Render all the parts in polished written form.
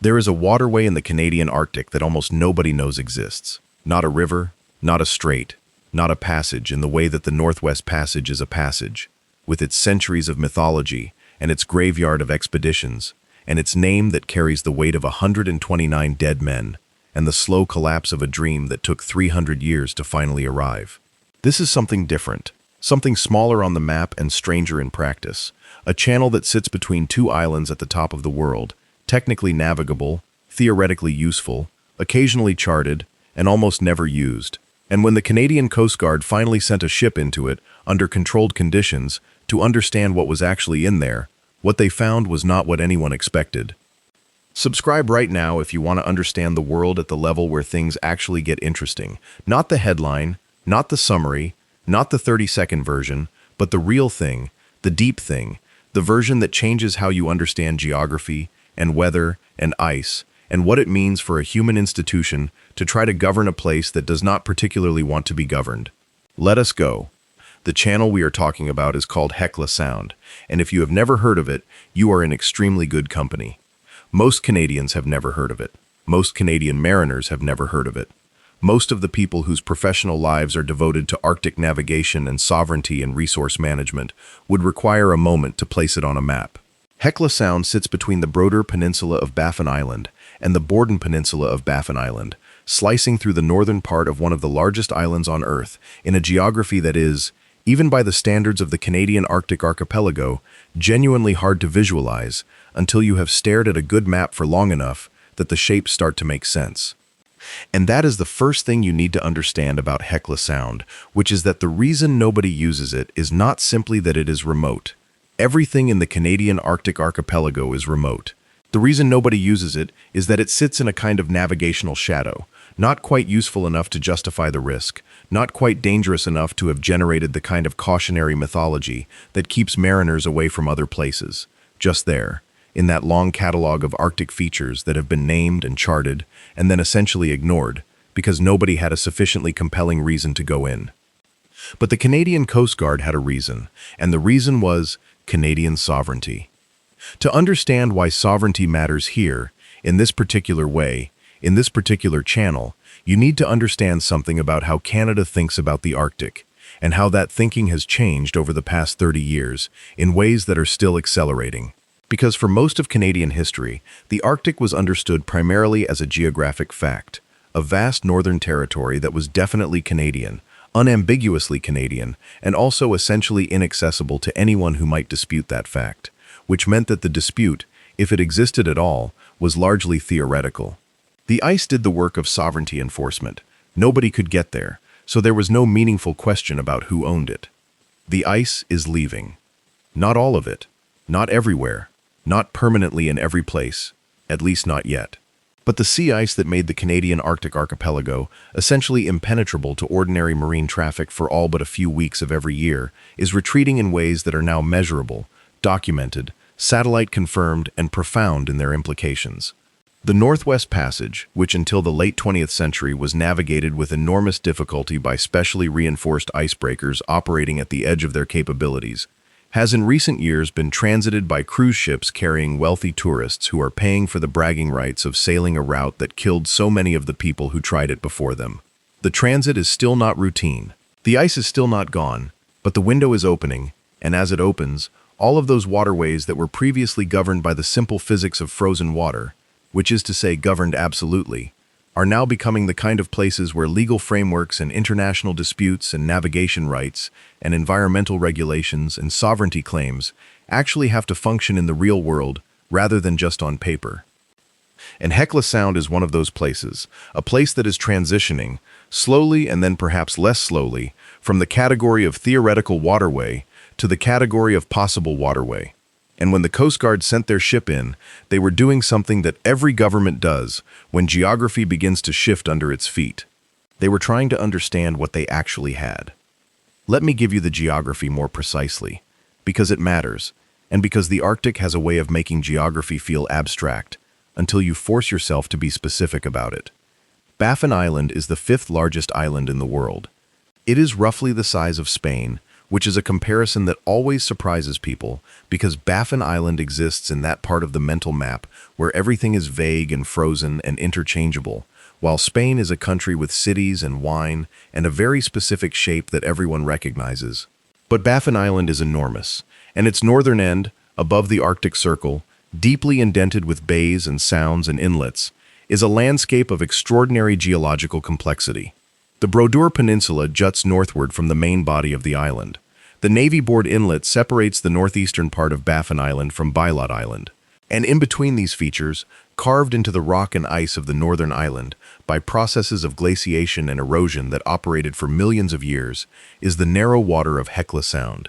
There is a waterway in the Canadian Arctic that almost nobody knows exists. Not a river, not a strait, not a passage in the way that the Northwest Passage is a passage, with its centuries of mythology and its graveyard of expeditions, and its name that carries the weight of 129 dead men, and the slow collapse of a dream that took 300 years to finally arrive. This is something different, something smaller on the map and stranger in practice, a channel that sits between two islands at the top of the world, technically navigable, theoretically useful, occasionally charted, and almost never used. And when the Canadian Coast Guard finally sent a ship into it, under controlled conditions, to understand what was actually in there, what they found was not what anyone expected. Subscribe right now if you want to understand the world at the level where things actually get interesting. Not the headline, not the summary, not the 30-second version, but the real thing, the deep thing, the version that changes how you understand geography and weather and ice, and what it means for a human institution to try to govern a place that does not particularly want to be governed. Let us go. The channel we are talking about is called Hecla Sound, and if you have never heard of it, you are in extremely good company. Most Canadians have never heard of it. Most Canadian mariners have never heard of it. Most of the people whose professional lives are devoted to Arctic navigation and sovereignty and resource management would require a moment to place it on a map. Hecla Sound sits between the Brodeur Peninsula of Baffin Island and the Borden Peninsula of Baffin Island, slicing through the northern part of one of the largest islands on Earth in a geography that is, even by the standards of the Canadian Arctic archipelago, genuinely hard to visualize until you have stared at a good map for long enough that the shapes start to make sense. And that is the first thing you need to understand about Hecla Sound, which is that the reason nobody uses it is not simply that it is remote. Everything in the Canadian Arctic archipelago is remote. The reason nobody uses it is that it sits in a kind of navigational shadow, not quite useful enough to justify the risk, not quite dangerous enough to have generated the kind of cautionary mythology that keeps mariners away from other places. Just there, in that long catalog of Arctic features that have been named and charted, and then essentially ignored, because nobody had a sufficiently compelling reason to go in. But the Canadian Coast Guard had a reason, and the reason was Canadian sovereignty. To understand why sovereignty matters here, in this particular way, in this particular channel, you need to understand something about how Canada thinks about the Arctic, and how that thinking has changed over the past 30 years in ways that are still accelerating. Because for most of Canadian history, the Arctic was understood primarily as a geographic fact, a vast northern territory that was definitely Canadian, unambiguously Canadian, and also essentially inaccessible to anyone who might dispute that fact, which meant that the dispute, if it existed at all, was largely theoretical. The ice did the work of sovereignty enforcement. Nobody could get there, so there was no meaningful question about who owned it. The ice is leaving. Not all of it, not everywhere, not permanently in every place, at least not yet. But the sea ice that made the Canadian Arctic archipelago essentially impenetrable to ordinary marine traffic for all but a few weeks of every year is retreating in ways that are now measurable, documented, satellite-confirmed, and profound in their implications. The Northwest Passage, which until the late 20th century was navigated with enormous difficulty by specially reinforced icebreakers operating at the edge of their capabilities, has in recent years been transited by cruise ships carrying wealthy tourists who are paying for the bragging rights of sailing a route that killed so many of the people who tried it before them. The transit is still not routine. The ice is still not gone, but the window is opening, and as it opens, all of those waterways that were previously governed by the simple physics of frozen water, which is to say governed absolutely, are now becoming the kind of places where legal frameworks and international disputes and navigation rights and environmental regulations and sovereignty claims actually have to function in the real world rather than just on paper. And Hecla Sound is one of those places, a place that is transitioning, slowly and then perhaps less slowly, from the category of theoretical waterway to the category of possible waterway. And when the Coast Guard sent their ship in, they were doing something that every government does when geography begins to shift under its feet. They were trying to understand what they actually had. Let me give you the geography more precisely, because it matters, and because the Arctic has a way of making geography feel abstract until you force yourself to be specific about it. Baffin Island is the 5th largest island in the world. It is roughly the size of Spain, which is a comparison that always surprises people because Baffin Island exists in that part of the mental map where everything is vague and frozen and interchangeable, while Spain is a country with cities and wine and a very specific shape that everyone recognizes. But Baffin Island is enormous, and its northern end, above the Arctic Circle, deeply indented with bays and sounds and inlets, is a landscape of extraordinary geological complexity. The Brodeur Peninsula juts northward from the main body of the island. The Navy Board Inlet separates the northeastern part of Baffin Island from Bylot Island. And in between these features, carved into the rock and ice of the northern island by processes of glaciation and erosion that operated for millions of years, is the narrow water of Hecla Sound.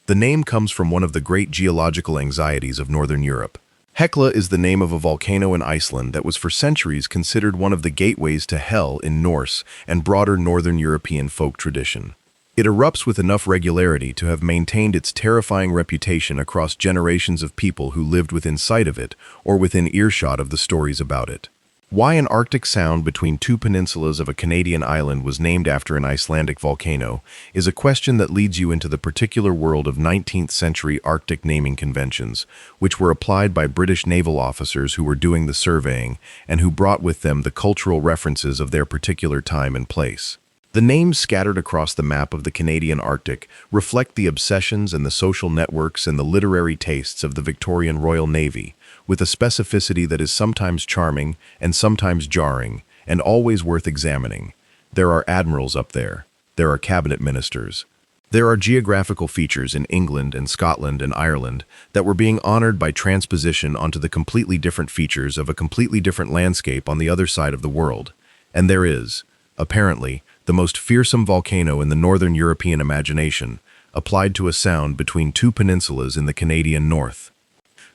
The name comes from one of the great geological anxieties of northern Europe. Hekla is the name of a volcano in Iceland that was for centuries considered one of the gateways to hell in Norse and broader northern European folk tradition. It erupts with enough regularity to have maintained its terrifying reputation across generations of people who lived within sight of it or within earshot of the stories about it. Why an Arctic sound between two peninsulas of a Canadian island was named after an Icelandic volcano is a question that leads you into the particular world of 19th century Arctic naming conventions, which were applied by British naval officers who were doing the surveying and who brought with them the cultural references of their particular time and place. The names scattered across the map of the Canadian Arctic reflect the obsessions and the social networks and the literary tastes of the Victorian Royal Navy, with a specificity that is sometimes charming and sometimes jarring, and always worth examining. There are admirals up there. There are cabinet ministers. There are geographical features in England and Scotland and Ireland that were being honored by transposition onto the completely different features of a completely different landscape on the other side of the world. And there is, apparently, the most fearsome volcano in the northern European imagination, applied to a sound between two peninsulas in the Canadian north.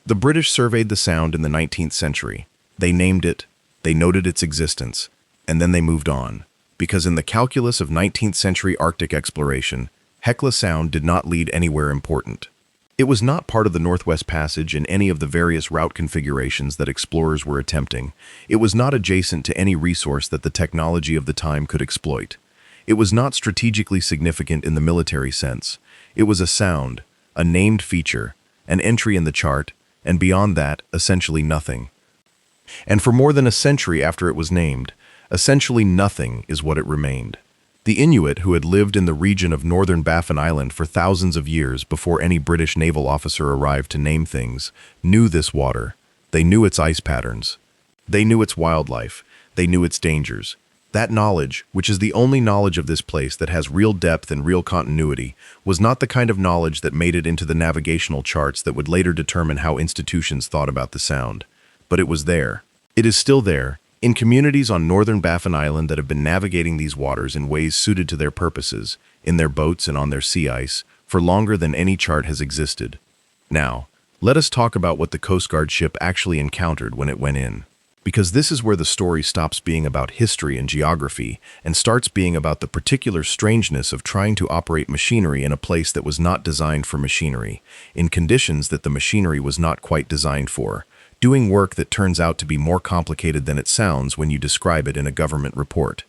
The British surveyed the sound in the 19th century. They named it, they noted its existence, and then they moved on, because in the calculus of 19th century Arctic exploration, Hecla Sound did not lead anywhere important. It was not part of the Northwest Passage in any of the various route configurations that explorers were attempting. It was not adjacent to any resource that the technology of the time could exploit. It was not strategically significant in the military sense. It was a sound, a named feature, an entry in the chart, and beyond that, essentially nothing. And for more than a century after it was named, essentially nothing is what it remained. The Inuit, who had lived in the region of northern Baffin Island for thousands of years before any British naval officer arrived to name things, knew this water. They knew its ice patterns. They knew its wildlife. They knew its dangers. That knowledge, which is the only knowledge of this place that has real depth and real continuity, was not the kind of knowledge that made it into the navigational charts that would later determine how institutions thought about the sound. But it was there. It is still there, in communities on northern Baffin Island that have been navigating these waters in ways suited to their purposes, in their boats and on their sea ice, for longer than any chart has existed. Now, let us talk about what the Coast Guard ship actually encountered when it went in. Because this is where the story stops being about history and geography and starts being about the particular strangeness of trying to operate machinery in a place that was not designed for machinery, in conditions that the machinery was not quite designed for, doing work that turns out to be more complicated than it sounds when you describe it in a government report.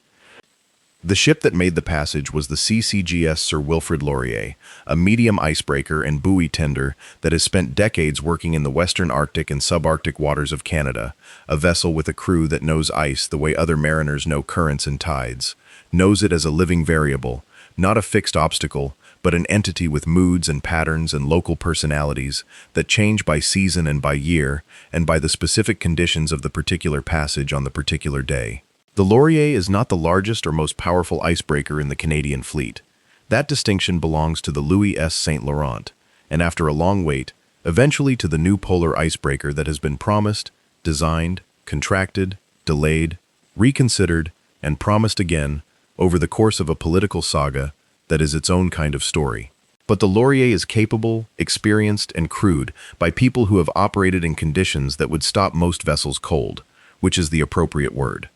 The ship that made the passage was the CCGS Sir Wilfrid Laurier, a medium icebreaker and buoy tender that has spent decades working in the western Arctic and subarctic waters of Canada, a vessel with a crew that knows ice the way other mariners know currents and tides, knows it as a living variable, not a fixed obstacle, but an entity with moods and patterns and local personalities that change by season and by year and by the specific conditions of the particular passage on the particular day. The Laurier is not the largest or most powerful icebreaker in the Canadian fleet. That distinction belongs to the Louis S. St. Laurent, and after a long wait, eventually to the new polar icebreaker that has been promised, designed, contracted, delayed, reconsidered, and promised again over the course of a political saga that is its own kind of story. But the Laurier is capable, experienced, and crewed by people who have operated in conditions that would stop most vessels cold, which is the appropriate word.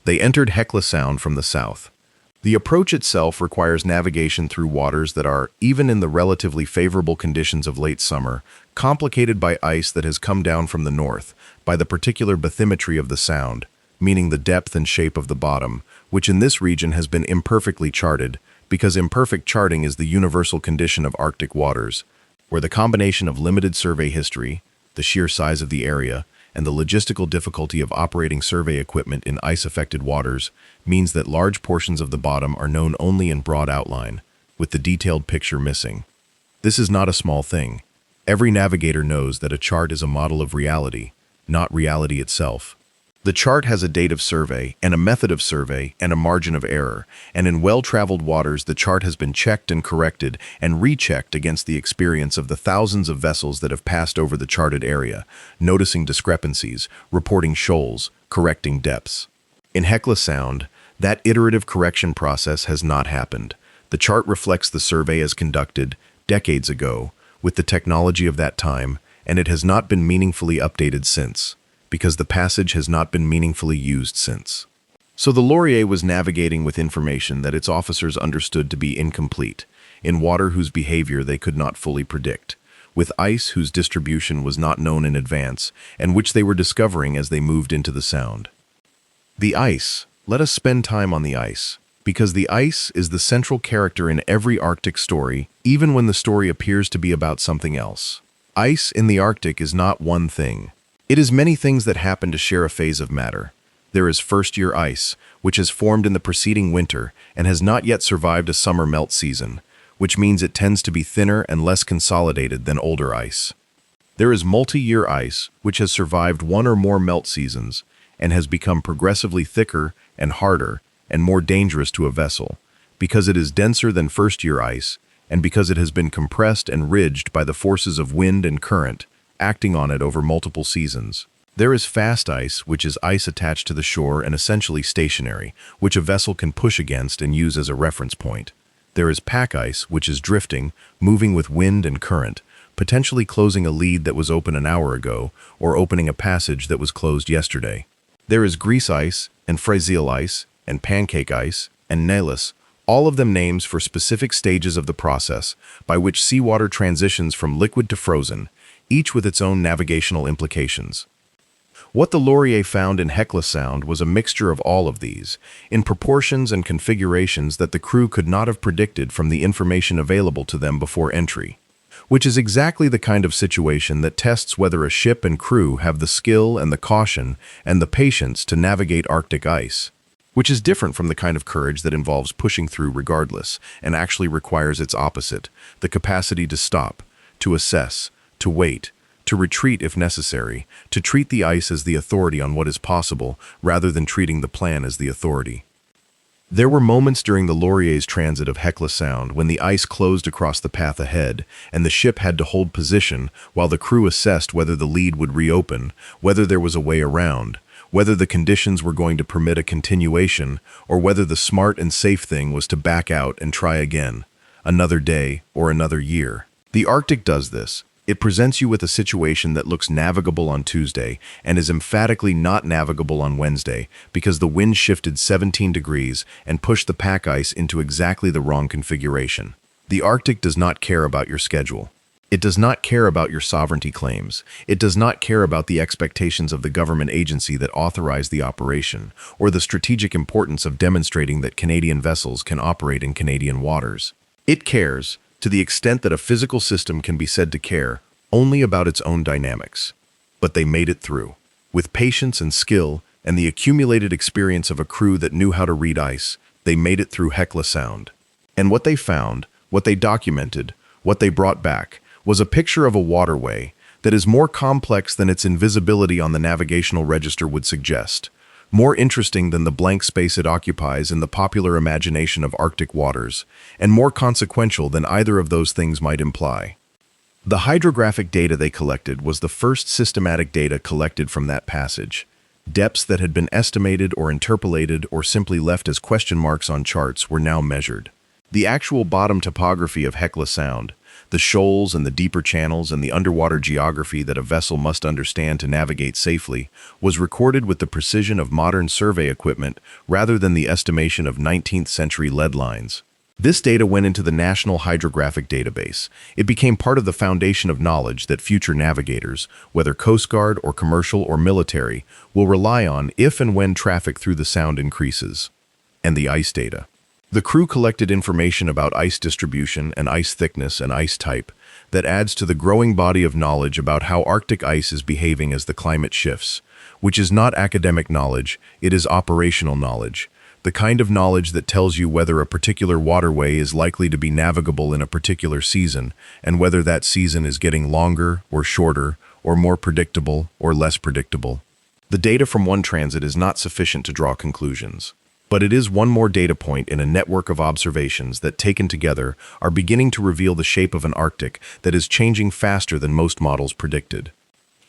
They entered Hecla Sound from the south. The approach itself requires navigation through waters that are, even in the relatively favorable conditions of late summer, complicated by ice that has come down from the north, by the particular bathymetry of the sound, meaning the depth and shape of the bottom, which in this region has been imperfectly charted, because imperfect charting is the universal condition of Arctic waters, where the combination of limited survey history, the sheer size of the area, and the logistical difficulty of operating survey equipment in ice-affected waters means that large portions of the bottom are known only in broad outline, with the detailed picture missing. This is not a small thing. Every navigator knows that a chart is a model of reality, not reality itself. The chart has a date of survey, and a method of survey, and a margin of error, and in well-traveled waters the chart has been checked and corrected and rechecked against the experience of the thousands of vessels that have passed over the charted area, noticing discrepancies, reporting shoals, correcting depths. In Hecla Sound, that iterative correction process has not happened. The chart reflects the survey as conducted decades ago, with the technology of that time, and it has not been meaningfully updated since, because the passage has not been meaningfully used since. So the Laurier was navigating with information that its officers understood to be incomplete, in water whose behavior they could not fully predict, with ice whose distribution was not known in advance, and which they were discovering as they moved into the Sound. The ice. Let us spend time on the ice, because the ice is the central character in every Arctic story, even when the story appears to be about something else. Ice in the Arctic is not one thing. It is many things that happen to share a phase of matter. There is first-year ice, which has formed in the preceding winter and has not yet survived a summer melt season, which means it tends to be thinner and less consolidated than older ice. There is multi-year ice, which has survived one or more melt seasons and has become progressively thicker and harder and more dangerous to a vessel, because it is denser than first-year ice and because it has been compressed and ridged by the forces of wind and current, acting on it over multiple seasons. There is fast ice, which is ice attached to the shore and essentially stationary, which a vessel can push against and use as a reference point. There is pack ice, which is drifting, moving with wind and current, potentially closing a lead that was open an hour ago or opening a passage that was closed yesterday. There is grease ice and fraisial ice and pancake ice and nælus, all of them names for specific stages of the process by which seawater transitions from liquid to frozen, each with its own navigational implications. What the Laurier found in Hecla Sound was a mixture of all of these, in proportions and configurations that the crew could not have predicted from the information available to them before entry, which is exactly the kind of situation that tests whether a ship and crew have the skill and the caution and the patience to navigate Arctic ice, which is different from the kind of courage that involves pushing through regardless and actually requires its opposite, the capacity to stop, to assess, to wait, to retreat if necessary, to treat the ice as the authority on what is possible rather than treating the plan as the authority. There were moments during the Laurier's transit of Hecla Sound when the ice closed across the path ahead and the ship had to hold position while the crew assessed whether the lead would reopen, whether there was a way around, whether the conditions were going to permit a continuation, or whether the smart and safe thing was to back out and try again, another day or another year. The Arctic does this. It presents you with a situation that looks navigable on Tuesday and is emphatically not navigable on Wednesday because the wind shifted 17 degrees and pushed the pack ice into exactly the wrong configuration. The Arctic does not care about your schedule. It does not care about your sovereignty claims. It does not care about the expectations of the government agency that authorized the operation, or the strategic importance of demonstrating that Canadian vessels can operate in Canadian waters. It cares, to the extent that a physical system can be said to care, only about its own dynamics. But they made it through. With patience and skill, and the accumulated experience of a crew that knew how to read ice, they made it through Hecla Sound. And what they found, what they documented, what they brought back, was a picture of a waterway that is more complex than its invisibility on the navigational register would suggest, more interesting than the blank space it occupies in the popular imagination of Arctic waters, and more consequential than either of those things might imply. The hydrographic data they collected was the first systematic data collected from that passage. Depths that had been estimated or interpolated or simply left as question marks on charts were now measured. The actual bottom topography of Hecla Sound, the shoals and the deeper channels and the underwater geography that a vessel must understand to navigate safely, was recorded with the precision of modern survey equipment rather than the estimation of 19th century lead lines. This data went into the National Hydrographic Database. It became part of the foundation of knowledge that future navigators, whether Coast Guard or commercial or military, will rely on if and when traffic through the Sound increases. And the ice data. The crew collected information about ice distribution and ice thickness and ice type that adds to the growing body of knowledge about how Arctic ice is behaving as the climate shifts, which is not academic knowledge, it is operational knowledge, the kind of knowledge that tells you whether a particular waterway is likely to be navigable in a particular season, and whether that season is getting longer or shorter, or more predictable or less predictable. The data from one transit is not sufficient to draw conclusions, but it is one more data point in a network of observations that, taken together, are beginning to reveal the shape of an Arctic that is changing faster than most models predicted.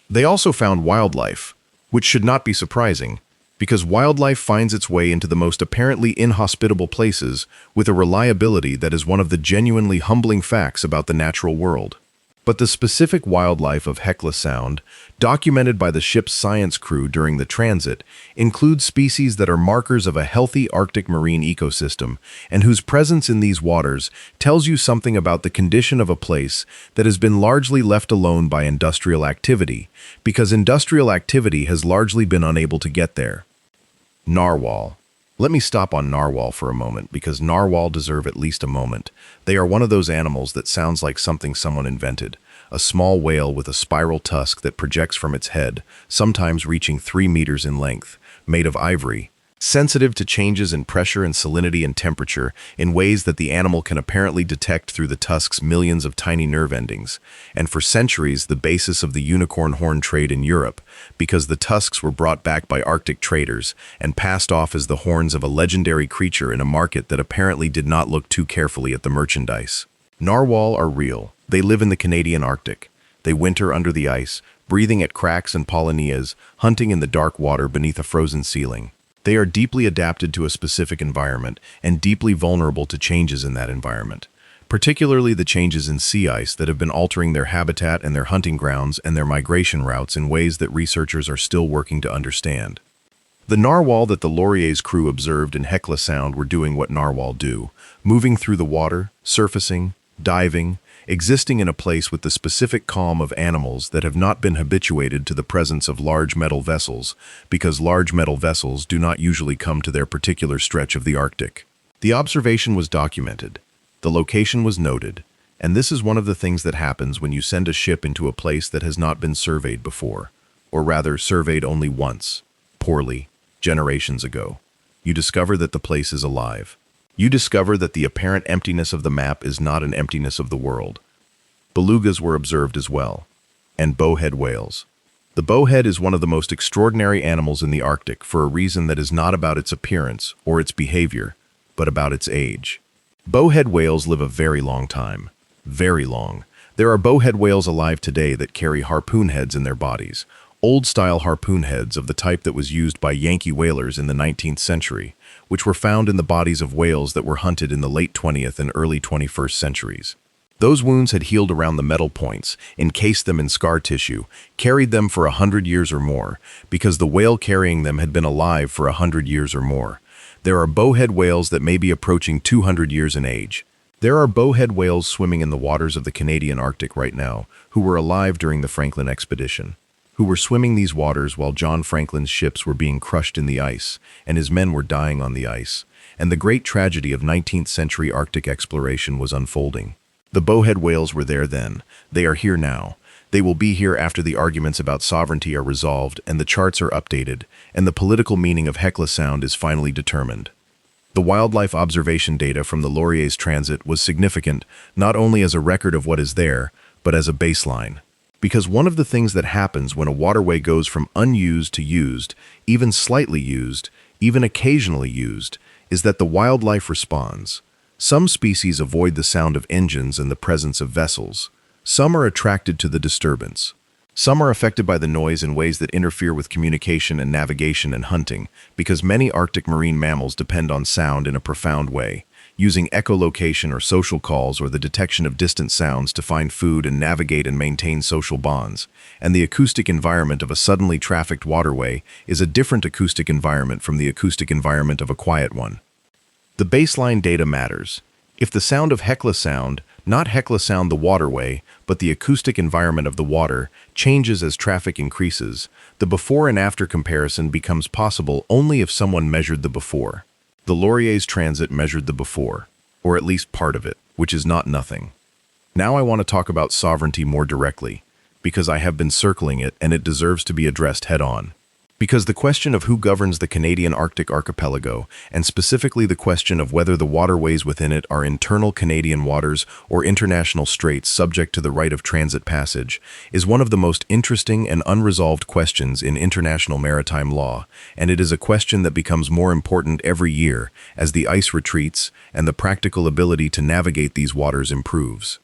They also found wildlife, which should not be surprising, because wildlife finds its way into the most apparently inhospitable places with a reliability that is one of the genuinely humbling facts about the natural world. But the specific wildlife of Hecla Sound, documented by the ship's science crew during the transit, includes species that are markers of a healthy Arctic marine ecosystem and whose presence in these waters tells you something about the condition of a place that has been largely left alone by industrial activity, because industrial activity has largely been unable to get there. Narwhal. Let me stop on narwhal for a moment, because narwhal deserve at least a moment. They are one of those animals that sounds like something someone invented. A small whale with a spiral tusk that projects from its head, sometimes reaching 3 meters in length, made of ivory, sensitive to changes in pressure and salinity and temperature in ways that the animal can apparently detect through the tusk's millions of tiny nerve endings, and for centuries the basis of the unicorn horn trade in Europe, because the tusks were brought back by Arctic traders and passed off as the horns of a legendary creature in a market that apparently did not look too carefully at the merchandise. Narwhal are real. They live in the Canadian Arctic. They winter under the ice, breathing at cracks and polynias, hunting in the dark water beneath a frozen ceiling. They are deeply adapted to a specific environment and deeply vulnerable to changes in that environment, particularly the changes in sea ice that have been altering their habitat and their hunting grounds and their migration routes in ways that researchers are still working to understand. The narwhal that the Laurier's crew observed in Hecla Sound were doing what narwhal do, moving through the water, surfacing, diving, existing in a place with the specific calm of animals that have not been habituated to the presence of large metal vessels, because large metal vessels do not usually come to their particular stretch of the Arctic. The observation was documented, the location was noted, and this is one of the things that happens when you send a ship into a place that has not been surveyed before, or rather surveyed only once, poorly, generations ago. You discover that the place is alive. You discover that the apparent emptiness of the map is not an emptiness of the world. Belugas were observed as well, and bowhead whales. The bowhead is one of the most extraordinary animals in the Arctic for a reason that is not about its appearance or its behavior, but about its age. Bowhead whales live a very long time. Very long. There are bowhead whales alive today that carry harpoon heads in their bodies, old-style harpoon heads of the type that was used by Yankee whalers in the 19th century, which were found in the bodies of whales that were hunted in the late 20th and early 21st centuries. Those wounds had healed around the metal points, encased them in scar tissue, carried them for 100 years or more, because the whale carrying them had been alive for 100 years or more. There are bowhead whales that may be approaching 200 years in age. There are bowhead whales swimming in the waters of the Canadian Arctic right now, who were alive during the Franklin expedition, who were swimming these waters while John Franklin's ships were being crushed in the ice, and his men were dying on the ice, and the great tragedy of 19th century Arctic exploration was unfolding. The bowhead whales were there then. They are here now. They will be here after the arguments about sovereignty are resolved and the charts are updated, and the political meaning of Hecla Sound is finally determined. The wildlife observation data from the Laurier's transit was significant not only as a record of what is there, but as a baseline. Because one of the things that happens when a waterway goes from unused to used, even slightly used, even occasionally used, is that the wildlife responds. Some species avoid the sound of engines and the presence of vessels. Some are attracted to the disturbance. Some are affected by the noise in ways that interfere with communication and navigation and hunting, because many Arctic marine mammals depend on sound in a profound way, using echolocation or social calls or the detection of distant sounds to find food and navigate and maintain social bonds. And the acoustic environment of a suddenly trafficked waterway is a different acoustic environment from the acoustic environment of a quiet one. The baseline data matters. If the sound of Hecla Sound, not Hecla Sound the waterway, but the acoustic environment of the water, changes as traffic increases, the before and after comparison becomes possible only if someone measured the before. The Laurier's transit measured the before, or at least part of it, which is not nothing. Now I want to talk about sovereignty more directly, because I have been circling it and it deserves to be addressed head-on. Because the question of who governs the Canadian Arctic archipelago, and specifically the question of whether the waterways within it are internal Canadian waters or international straits subject to the right of transit passage, is one of the most interesting and unresolved questions in international maritime law, and it is a question that becomes more important every year as the ice retreats and the practical ability to navigate these waters improves.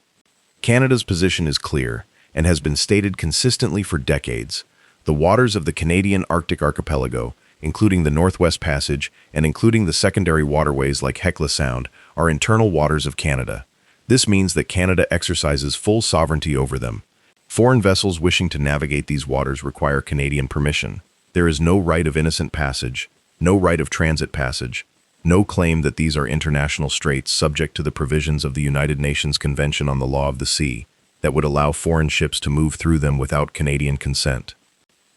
Canada's position is clear and has been stated consistently for decades. The waters of the Canadian Arctic archipelago, including the Northwest Passage and including the secondary waterways like Hecla Sound, are internal waters of Canada. This means that Canada exercises full sovereignty over them. Foreign vessels wishing to navigate these waters require Canadian permission. There is no right of innocent passage, no right of transit passage, no claim that these are international straits subject to the provisions of the United Nations Convention on the Law of the Sea that would allow foreign ships to move through them without Canadian consent.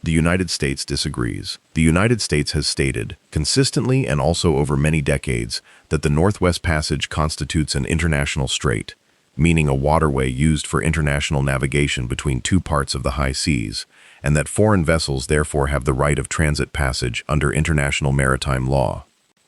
The United States disagrees. The United States has stated, consistently and also over many decades, that the Northwest Passage constitutes an international strait, meaning a waterway used for international navigation between two parts of the high seas, and that foreign vessels therefore have the right of transit passage under international maritime law.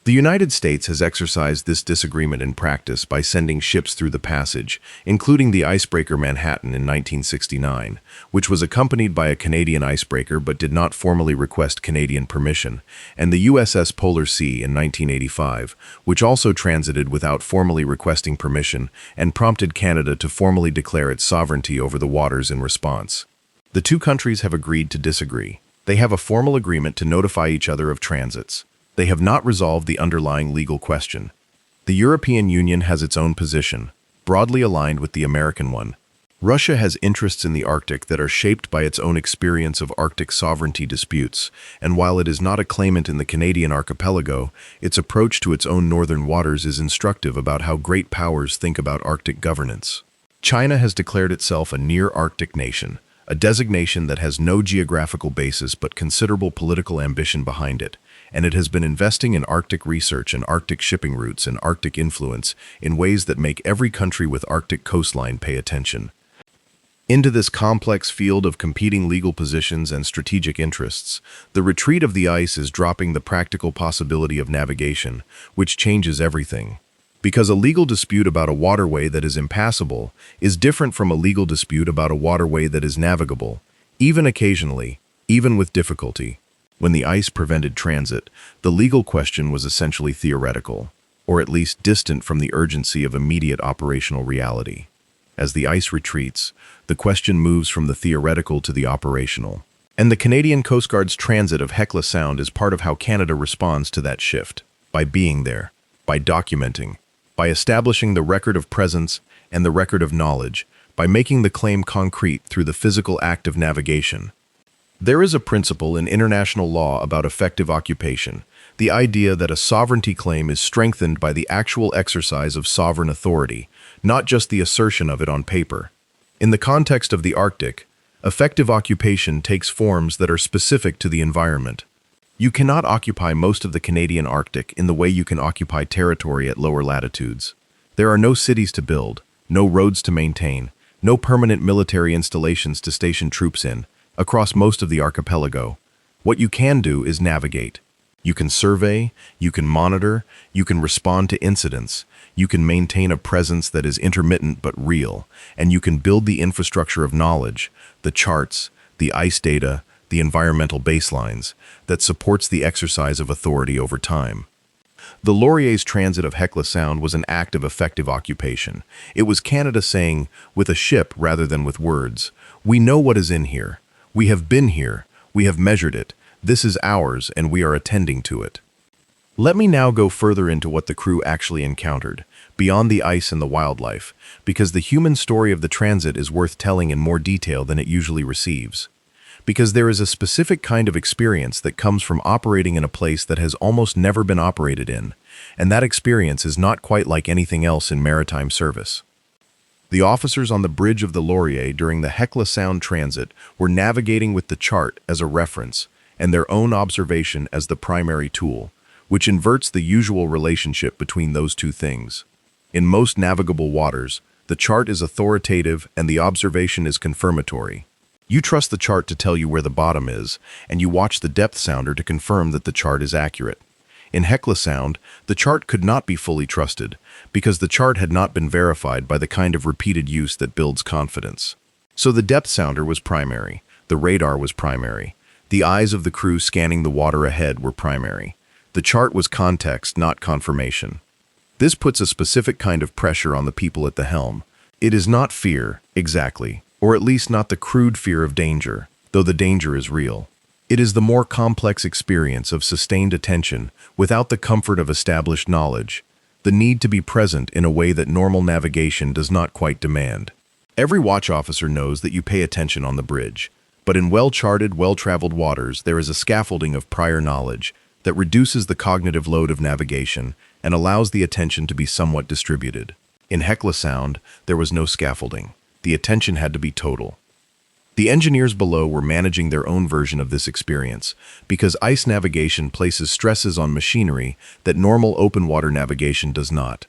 The United States has exercised this disagreement in practice by sending ships through the passage, including the icebreaker Manhattan in 1969, which was accompanied by a Canadian icebreaker but did not formally request Canadian permission, and the USS Polar Sea in 1985, which also transited without formally requesting permission and prompted Canada to formally declare its sovereignty over the waters in response. The two countries have agreed to disagree. They have a formal agreement to notify each other of transits. They have not resolved the underlying legal question. The European Union has its own position, broadly aligned with the American one. Russia has interests in the Arctic that are shaped by its own experience of Arctic sovereignty disputes, and while it is not a claimant in the Canadian archipelago, its approach to its own northern waters is instructive about how great powers think about Arctic governance. China has declared itself a near-Arctic nation, a designation that has no geographical basis but considerable political ambition behind it, and it has been investing in Arctic research and Arctic shipping routes and Arctic influence in ways that make every country with Arctic coastline pay attention. Into this complex field of competing legal positions and strategic interests, the retreat of the ice is dropping the practical possibility of navigation, which changes everything. Because a legal dispute about a waterway that is impassable is different from a legal dispute about a waterway that is navigable, even occasionally, even with difficulty. When the ice prevented transit, the legal question was essentially theoretical, or at least distant from the urgency of immediate operational reality. As the ice retreats, the question moves from the theoretical to the operational. And the Canadian Coast Guard's transit of Hecla Sound is part of how Canada responds to that shift, by being there, by documenting, by establishing the record of presence and the record of knowledge, by making the claim concrete through the physical act of navigation. There is a principle in international law about effective occupation, the idea that a sovereignty claim is strengthened by the actual exercise of sovereign authority, not just the assertion of it on paper. In the context of the Arctic, effective occupation takes forms that are specific to the environment. You cannot occupy most of the Canadian Arctic in the way you can occupy territory at lower latitudes. There are no cities to build, no roads to maintain, no permanent military installations to station troops in, across most of the archipelago. What you can do is navigate. You can survey, you can monitor, you can respond to incidents, you can maintain a presence that is intermittent but real, and you can build the infrastructure of knowledge, the charts, the ice data, the environmental baselines, that supports the exercise of authority over time. The Laurier's transit of Hecla Sound was an act of effective occupation. It was Canada saying, with a ship rather than with words, "We know what is in here. We have been here, we have measured it, this is ours, and we are attending to it." Let me now go further into what the crew actually encountered, beyond the ice and the wildlife, because the human story of the transit is worth telling in more detail than it usually receives. Because there is a specific kind of experience that comes from operating in a place that has almost never been operated in, and that experience is not quite like anything else in maritime service. The officers on the bridge of the Laurier during the Hecla Sound transit were navigating with the chart as a reference and their own observation as the primary tool, which inverts the usual relationship between those two things. In most navigable waters, the chart is authoritative and the observation is confirmatory. You trust the chart to tell you where the bottom is, and you watch the depth sounder to confirm that the chart is accurate. In Hecla Sound, the chart could not be fully trusted, because the chart had not been verified by the kind of repeated use that builds confidence. So the depth sounder was primary, the radar was primary, the eyes of the crew scanning the water ahead were primary. The chart was context, not confirmation. This puts a specific kind of pressure on the people at the helm. It is not fear, exactly, or at least not the crude fear of danger, though the danger is real. It is the more complex experience of sustained attention without the comfort of established knowledge, the need to be present in a way that normal navigation does not quite demand. Every watch officer knows that you pay attention on the bridge, but in well-charted, well-traveled waters there is a scaffolding of prior knowledge that reduces the cognitive load of navigation and allows the attention to be somewhat distributed. In Hecla Sound, there was no scaffolding. The attention had to be total. The engineers below were managing their own version of this experience, because ice navigation places stresses on machinery that normal open water navigation does not.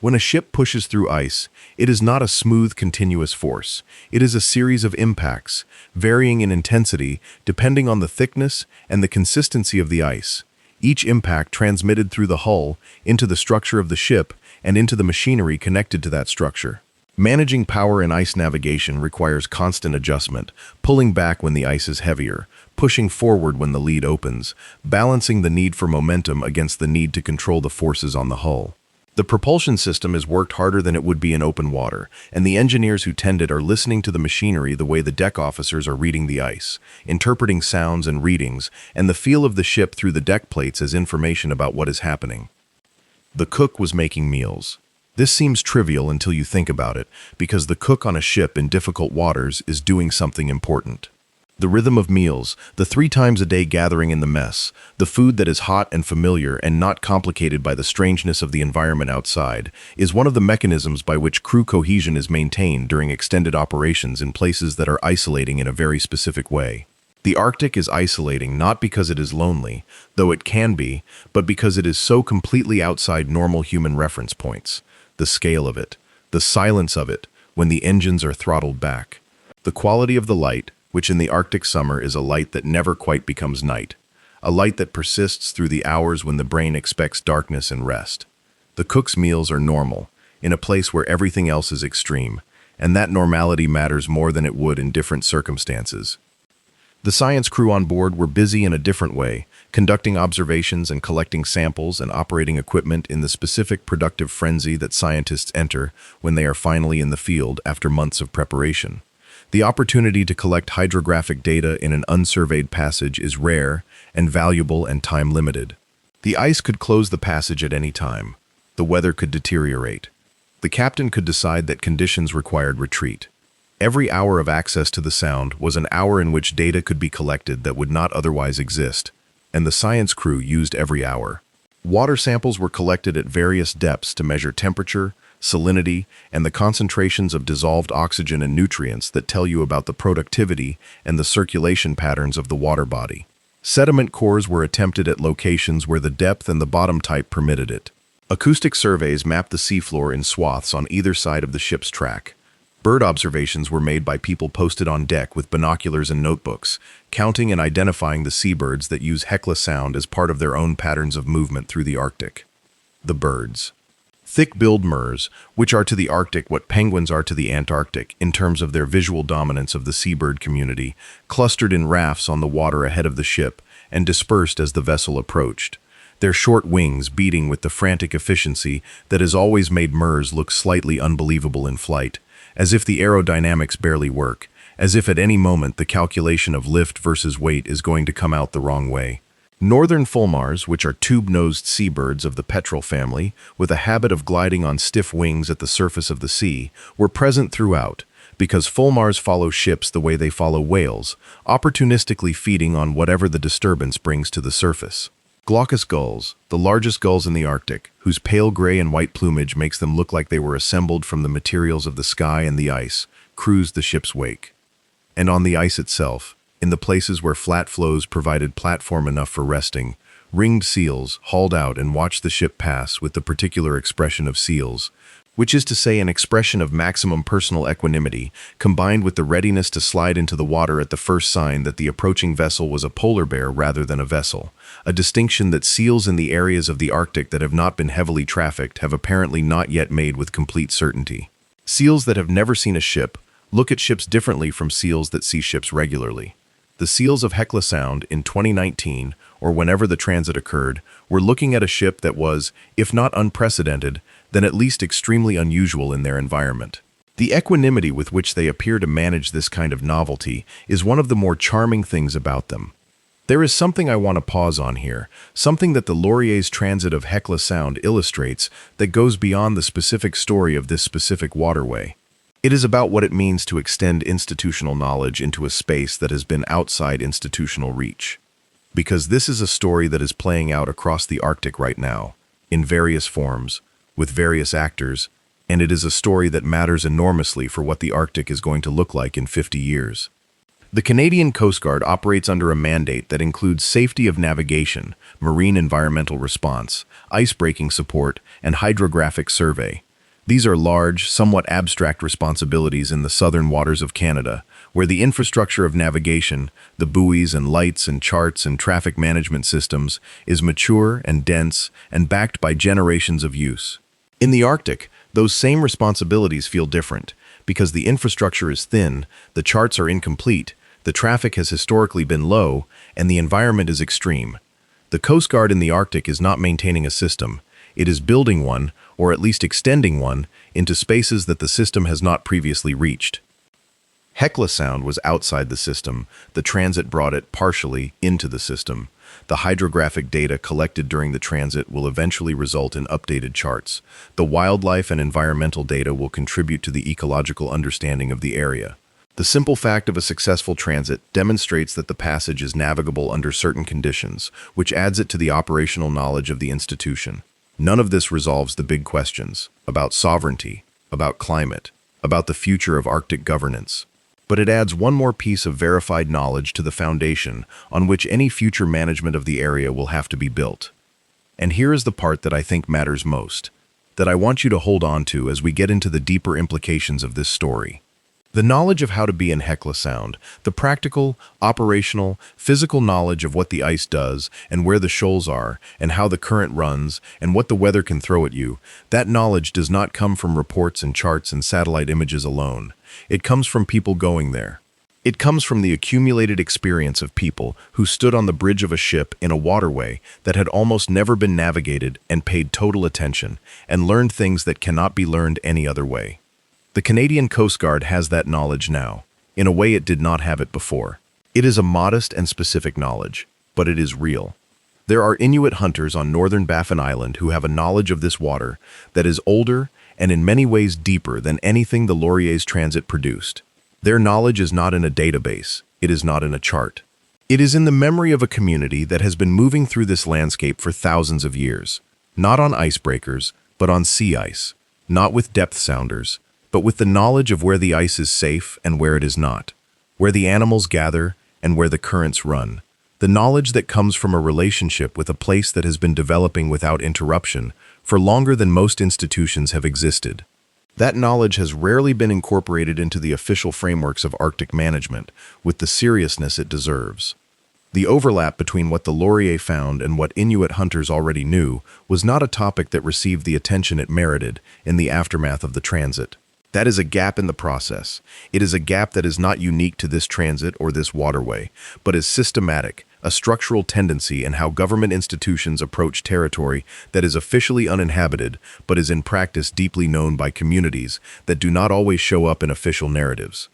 When a ship pushes through ice, it is not a smooth, continuous force. It is a series of impacts, varying in intensity depending on the thickness and the consistency of the ice. Each impact transmitted through the hull, into the structure of the ship, and into the machinery connected to that structure. Managing power in ice navigation requires constant adjustment, pulling back when the ice is heavier, pushing forward when the lead opens, balancing the need for momentum against the need to control the forces on the hull. The propulsion system is worked harder than it would be in open water, and the engineers who tend it are listening to the machinery the way the deck officers are reading the ice, interpreting sounds and readings, and the feel of the ship through the deck plates as information about what is happening. The cook was making meals. This seems trivial until you think about it, because the cook on a ship in difficult waters is doing something important. The rhythm of meals, the 3 times a day gathering in the mess, the food that is hot and familiar and not complicated by the strangeness of the environment outside, is one of the mechanisms by which crew cohesion is maintained during extended operations in places that are isolating in a very specific way. The Arctic is isolating not because it is lonely, though it can be, but because it is so completely outside normal human reference points. The scale of it, the silence of it, when the engines are throttled back. The quality of the light, which in the Arctic summer is a light that never quite becomes night, a light that persists through the hours when the brain expects darkness and rest. The cook's meals are normal, in a place where everything else is extreme, and that normality matters more than it would in different circumstances. The science crew on board were busy in a different way, conducting observations and collecting samples and operating equipment in the specific productive frenzy that scientists enter when they are finally in the field after months of preparation. The opportunity to collect hydrographic data in an unsurveyed passage is rare and valuable and time-limited. The ice could close the passage at any time. The weather could deteriorate. The captain could decide that conditions required retreat. Every hour of access to the sound was an hour in which data could be collected that would not otherwise exist, and the science crew used every hour. Water samples were collected at various depths to measure temperature, salinity, and the concentrations of dissolved oxygen and nutrients that tell you about the productivity and the circulation patterns of the water body. Sediment cores were attempted at locations where the depth and the bottom type permitted it. Acoustic surveys mapped the seafloor in swaths on either side of the ship's track. Bird observations were made by people posted on deck with binoculars and notebooks, counting and identifying the seabirds that use Hecla Sound as part of their own patterns of movement through the Arctic. The birds. Thick-billed murres, which are to the Arctic what penguins are to the Antarctic in terms of their visual dominance of the seabird community, clustered in rafts on the water ahead of the ship and dispersed as the vessel approached, their short wings beating with the frantic efficiency that has always made murres look slightly unbelievable in flight, as if the aerodynamics barely work, as if at any moment the calculation of lift versus weight is going to come out the wrong way. Northern fulmars, which are tube-nosed seabirds of the petrel family, with a habit of gliding on stiff wings at the surface of the sea, were present throughout, because fulmars follow ships the way they follow whales, opportunistically feeding on whatever the disturbance brings to the surface. Glaucous gulls, the largest gulls in the Arctic, whose pale gray and white plumage makes them look like they were assembled from the materials of the sky and the ice, cruised the ship's wake. And on the ice itself, in the places where flat floes provided platform enough for resting, Ringed seals hauled out and watched the ship pass with the particular expression of seals, which is to say an expression of maximum personal equanimity, combined with the readiness to slide into the water at the first sign that the approaching vessel was a polar bear rather than a vessel, a distinction that seals in the areas of the Arctic that have not been heavily trafficked have apparently not yet made with complete certainty. Seals that have never seen a ship look at ships differently from seals that see ships regularly. The seals of Hecla Sound in 2019, or whenever the transit occurred, were looking at a ship that was, if not unprecedented, then at least extremely unusual in their environment. The equanimity with which they appear to manage this kind of novelty is one of the more charming things about them. There is something I want to pause on here, something that the Laurier's transit of Hecla Sound illustrates that goes beyond the specific story of this specific waterway. It is about what it means to extend institutional knowledge into a space that has been outside institutional reach. Because this is a story that is playing out across the Arctic right now, in various forms, with various actors, and it is a story that matters enormously for what the Arctic is going to look like in 50 years. The Canadian Coast Guard operates under a mandate that includes safety of navigation, marine environmental response, ice-breaking support, and hydrographic survey. These are large, somewhat abstract responsibilities in the southern waters of Canada, where the infrastructure of navigation, the buoys and lights and charts and traffic management systems, is mature and dense and backed by generations of use. In the Arctic, those same responsibilities feel different, because the infrastructure is thin, the charts are incomplete, the traffic has historically been low, and the environment is extreme. The Coast Guard in the Arctic is not maintaining a system. It is building one, or at least extending one, into spaces that the system has not previously reached. Hecla Sound was outside the system. The transit brought it partially into the system. The hydrographic data collected during the transit will eventually result in updated charts. The wildlife and environmental data will contribute to the ecological understanding of the area. The simple fact of a successful transit demonstrates that the passage is navigable under certain conditions, which adds it to the operational knowledge of the institution. None of this resolves the big questions about sovereignty, about climate, about the future of Arctic governance. But it adds one more piece of verified knowledge to the foundation on which any future management of the area will have to be built. And here is the part that I think matters most, that I want you to hold on to as we get into the deeper implications of this story. The knowledge of how to be in Hecla Sound, the practical, operational, physical knowledge of what the ice does and where the shoals are and how the current runs and what the weather can throw at you, that knowledge does not come from reports and charts and satellite images alone. It comes from people going there. It comes from the accumulated experience of people who stood on the bridge of a ship in a waterway that had almost never been navigated and paid total attention and learned things that cannot be learned any other way. The Canadian Coast Guard has that knowledge now, in a way it did not have it before. It is a modest and specific knowledge, but it is real. There are Inuit hunters on northern Baffin Island who have a knowledge of this water that is older and in many ways deeper than anything the Laurier's transit produced. Their knowledge is not in a database, it is not in a chart. It is in the memory of a community that has been moving through this landscape for thousands of years, not on icebreakers, but on sea ice, not with depth sounders, but with the knowledge of where the ice is safe and where it is not, where the animals gather and where the currents run, the knowledge that comes from a relationship with a place that has been developing without interruption for longer than most institutions have existed. That knowledge has rarely been incorporated into the official frameworks of Arctic management with the seriousness it deserves. The overlap between what the Laurier found and what Inuit hunters already knew was not a topic that received the attention it merited in the aftermath of the transit. That is a gap in the process. It is a gap that is not unique to this transit or this waterway, but is systematic, a structural tendency in how government institutions approach territory that is officially uninhabited, but is in practice deeply known by communities that do not always show up in official narratives.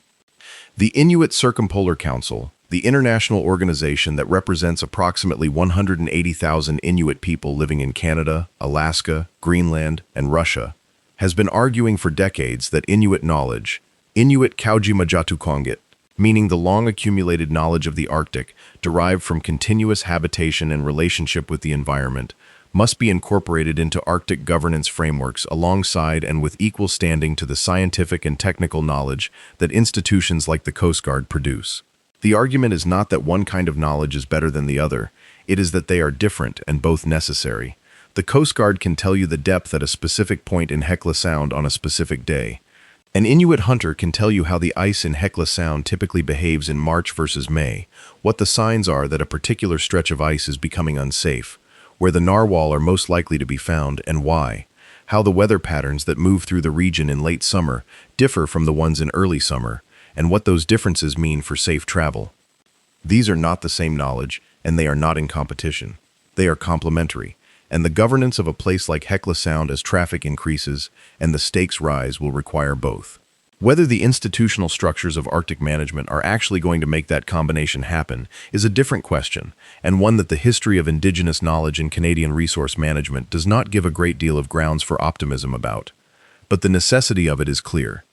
The Inuit Circumpolar Council, the international organization that represents approximately 180,000 Inuit people living in Canada, Alaska, Greenland, and Russia, has been arguing for decades that Inuit knowledge, Inuit Kaujimajatukonget, meaning the long-accumulated knowledge of the Arctic derived from continuous habitation and relationship with the environment, must be incorporated into Arctic governance frameworks alongside and with equal standing to the scientific and technical knowledge that institutions like the Coast Guard produce. The argument is not that one kind of knowledge is better than the other. It is that they are different and both necessary. The Coast Guard can tell you the depth at a specific point in Hecla Sound on a specific day. An Inuit hunter can tell you how the ice in Hecla Sound typically behaves in March versus May, what the signs are that a particular stretch of ice is becoming unsafe, where the narwhal are most likely to be found and why, how the weather patterns that move through the region in late summer differ from the ones in early summer, and what those differences mean for safe travel. These are not the same knowledge, and they are not in competition. They are complementary, and the governance of a place like Hecla Sound as traffic increases and the stakes rise will require both. Whether the institutional structures of Arctic management are actually going to make that combination happen is a different question, and one that the history of Indigenous knowledge in Canadian resource management does not give a great deal of grounds for optimism about. But the necessity of it is clear.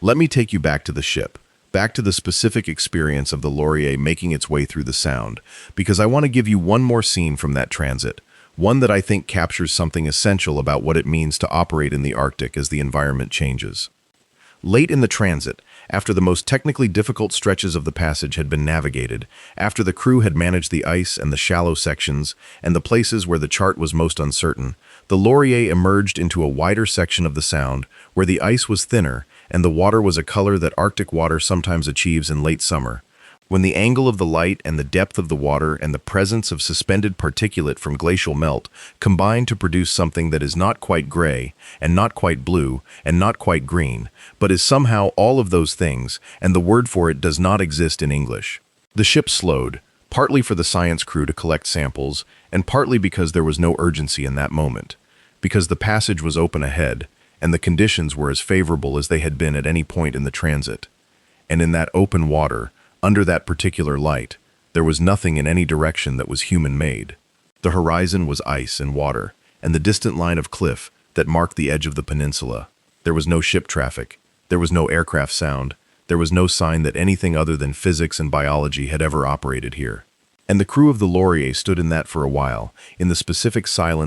Let me take you back to the ship, back to the specific experience of the Laurier making its way through the Sound, because I want to give you one more scene from that transit, one that I think captures something essential about what it means to operate in the Arctic as the environment changes. Late in the transit, after the most technically difficult stretches of the passage had been navigated, after the crew had managed the ice and the shallow sections, and the places where the chart was most uncertain, the Laurier emerged into a wider section of the Sound where the ice was thinner and the water was a color that Arctic water sometimes achieves in late summer. When the angle of the light and the depth of the water and the presence of suspended particulate from glacial melt combine to produce something that is not quite gray, and not quite blue, and not quite green, but is somehow all of those things, and the word for it does not exist in English. The ship slowed, partly for the science crew to collect samples, and partly because there was no urgency in that moment, because the passage was open ahead, and the conditions were as favorable as they had been at any point in the transit. And in that open water, under that particular light, there was nothing in any direction that was human-made. The horizon was ice and water, and the distant line of cliff that marked the edge of the peninsula. There was no ship traffic. There was no aircraft sound. There was no sign that anything other than physics and biology had ever operated here. And the crew of the Laurier stood in that for a while, in the specific silence